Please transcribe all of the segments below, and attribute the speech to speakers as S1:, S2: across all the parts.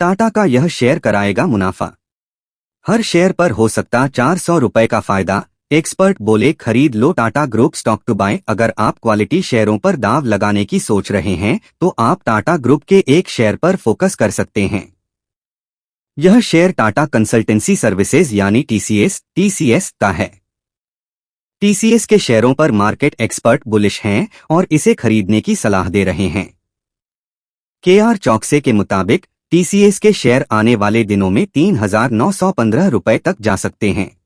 S1: टाटा का यह शेयर कराएगा मुनाफा। हर शेयर पर हो सकता 400 रुपए का फायदा। एक्सपर्ट बोले खरीद लो Tata group stock to buy. अगर आप क्वालिटी शेयरों पर दाव लगाने की सोच रहे हैं तो आप टाटा ग्रुप के एक शेयर पर फोकस कर सकते हैं। यह शेयर टाटा कंसल्टेंसी सर्विसेज यानी टीसीएस का है। टीसीएस के शेयरों पर मार्केट एक्सपर्ट बुलिश हैं और इसे खरीदने की सलाह दे रहे हैं। केआर चौकसे के मुताबिक टीसीएस के शेयर आने वाले दिनों में 3,915 रुपए तक जा सकते हैं।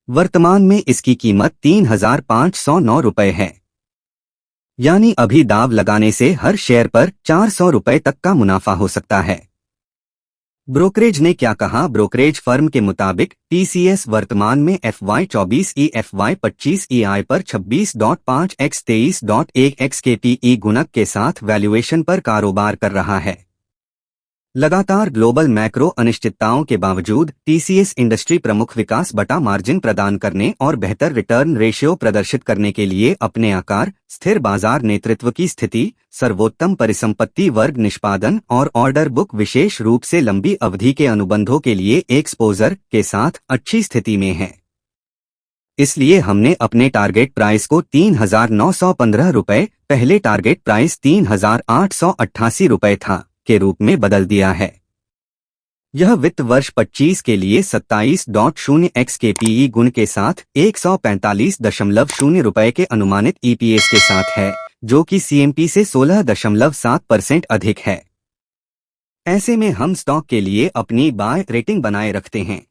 S1: वर्तमान में इसकी कीमत 3,509 रुपए है, यानी अभी दाव लगाने से हर शेयर पर 400 रुपए तक का मुनाफा हो सकता है। ब्रोकरेज ने क्या कहा? ब्रोकरेज फर्म के मुताबिक टीसीएस वर्तमान में FY24 FY25 EI पर 26.5x 23.1x के PE गुणक के साथ वैल्यूएशन पर कारोबार कर रहा है। लगातार ग्लोबल मैक्रो अनिश्चितताओं के बावजूद टीसीएस इंडस्ट्री प्रमुख विकास बटा मार्जिन प्रदान करने और बेहतर रिटर्न रेशियो प्रदर्शित करने के लिए अपने आकार, स्थिर बाजार नेतृत्व की स्थिति, सर्वोत्तम परिसंपत्ति वर्ग निष्पादन और ऑर्डर बुक विशेष रूप से लंबी अवधि के अनुबंधों के लिए एक्सपोजर के साथ अच्छी स्थिति में है। इसलिए हमने अपने टारगेट प्राइस को 3,915 रुपए, पहले टारगेट प्राइस 3,888 रुपए था, के रूप में बदल दिया है। यह वित्त वर्ष 25 के लिए 27.0x के PE गुण के साथ 145.0 रुपए के अनुमानित EPS के साथ है, जो कि CMP से 16.7% अधिक है। ऐसे में हम स्टॉक के लिए अपनी बाय रेटिंग बनाए रखते हैं।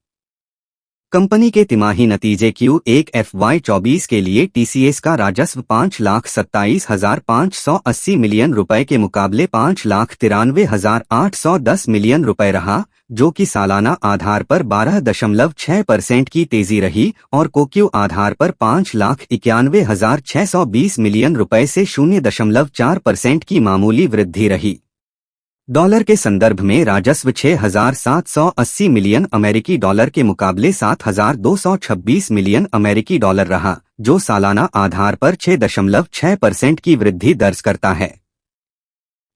S1: कंपनी के तिमाही नतीजे Q1 FY24 के लिए टीसीएस का राजस्व 5,27,580 मिलियन रुपए के मुकाबले 5,93,810 मिलियन रुपए रहा, जो कि सालाना आधार पर 12.6% की तेजी रही और क्यू आधार पर 5,91,620 मिलियन रुपए से 0.4% की मामूली वृद्धि रही। डॉलर के संदर्भ में राजस्व 6,780 मिलियन अमेरिकी डॉलर के मुकाबले 7,226 मिलियन अमेरिकी डॉलर रहा, जो सालाना आधार पर 6.6% की वृद्धि दर्ज करता है।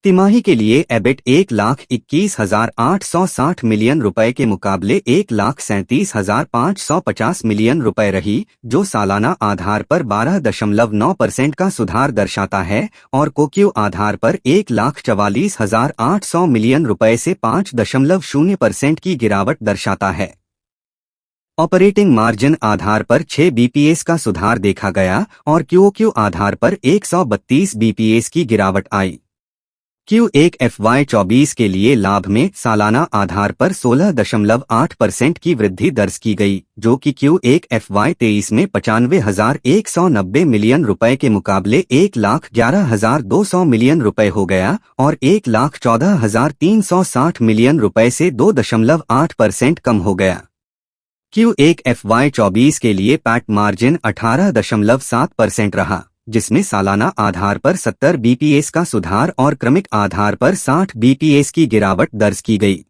S1: तिमाही के लिए एबिट 1,21,860 मिलियन रुपए के मुकाबले 1,37,550 मिलियन रुपए रही, जो सालाना आधार पर 12.9% का सुधार दर्शाता है और क्यू आधार पर 1,44,800 मिलियन रुपए से 5.0% की गिरावट दर्शाता है। ऑपरेटिंग मार्जिन आधार पर 6 BPS का सुधार देखा गया और क्यू आधार पर 132 BPS की गिरावट आई। Q1 FY24 के लिए लाभ में सालाना आधार पर 16.8% की वृद्धि दर्ज की गई, जो कि Q1 FY23 में 95,190 मिलियन रुपए के मुकाबले 1,11,200 मिलियन रुपए हो गया और 1,14,360 मिलियन रुपए से 2.8% कम हो गया। Q1 FY24 के लिए पैट मार्जिन 18.7% रहा, जिसमें सालाना आधार पर 70 BPS का सुधार और क्रमिक आधार पर 60 BPS की गिरावट दर्ज की गई।